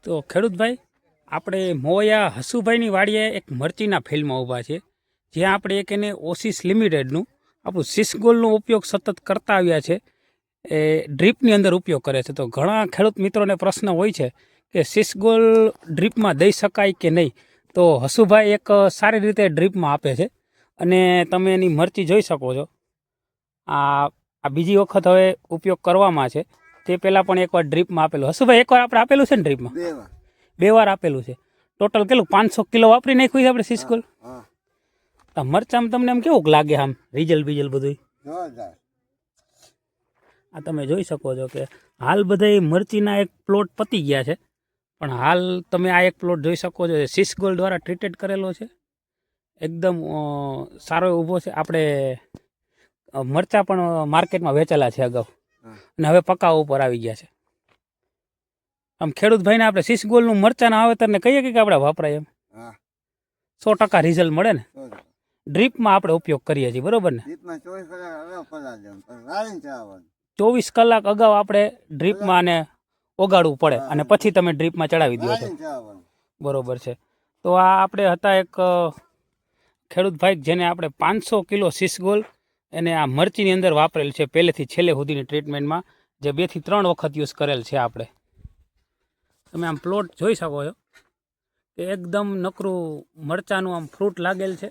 તો ખેડૂતભાઈ, આપણે મોયા હસુભાઈની વાડીએ એક મરચીના ફિલ્ડમાં ઊભા છે, જ્યાં આપણે એક એને ઓસિસ લિમિટેડનું આપણું સિસગોલનો ઉપયોગ સતત કરતા આવ્યા છે. એ ડ્રીપની અંદર ઉપયોગ કરે છે. તો ઘણા ખેડૂત મિત્રોને પ્રશ્ન હોય છે કે સિસગોલ ડ્રીપમાં દઈ શકાય કે નહીં. તો હસુભાઈ એક સારી રીતે ડ્રીપમાં આપે છે અને તમે એની મરચી જોઈ શકો છો. આ બીજી વખત હવે ઉપયોગ કરવામાં છે. તે પહેલાં પણ એકવાર ડ્રીપમાં આપેલું. હસુભાઈ, એકવાર આપણે આપેલું છે ને ડ્રીપમાં? બે વાર આપેલું છે. ટોટલ કેટલું 500 કિલો વાપરી નાખ્યું છે આપણે સિસગોલ. મરચામાં તમને આમ કેવું લાગે, આમ રિઝલ્ટ બીજલ બધું? આ તમે જોઈ શકો છો કે હાલ બધા મરચીના એક પ્લોટ પતી ગયા છે, પણ હાલ તમે આ એક પ્લોટ જોઈ શકો છો. સિસગોલ દ્વારા ટ્રીટેડ કરેલો છે, એકદમ સારો ઊભો છે. આપણે મરચાં પણ માર્કેટમાં વેચેલા છે અગાઉ, અને હવે પકાવા ઉપર આવી ગયા છે. આમ ખેડૂતભાઈને આપણે સિસગોલનું મરચાના વાવેતરને કહીએ કે આપણે વપરાય એમ 100% રિઝલ્ટ મળે ને. ડ્રીપમાં આપણે ઉપયોગ કરીએ છીએ, બરોબર ને? 24 કલાક અગાઉ આપણે ડ્રીપમાં આને ઓગાળવું પડે અને પછી તમે ડ્રીપમાં ચડાવી દો છો, બરોબર છે. તો આ આપણે હતા એક ખેડૂત ભાઈ, જેને આપણે 500 કિલો સિસગોલ એને આ મરચીની અંદર વાપરેલ છે, પહેલેથી છેલ્લે સુધીની ટ્રીટમેન્ટમાં, જે 2 થી 3 વખત યુઝ કરેલ છે આપણે. તમે આમ પ્લોટ જોઈ શકો છો કે એકદમ નકરું મરચાંનું આમ ફ્રૂટ લાગેલ છે.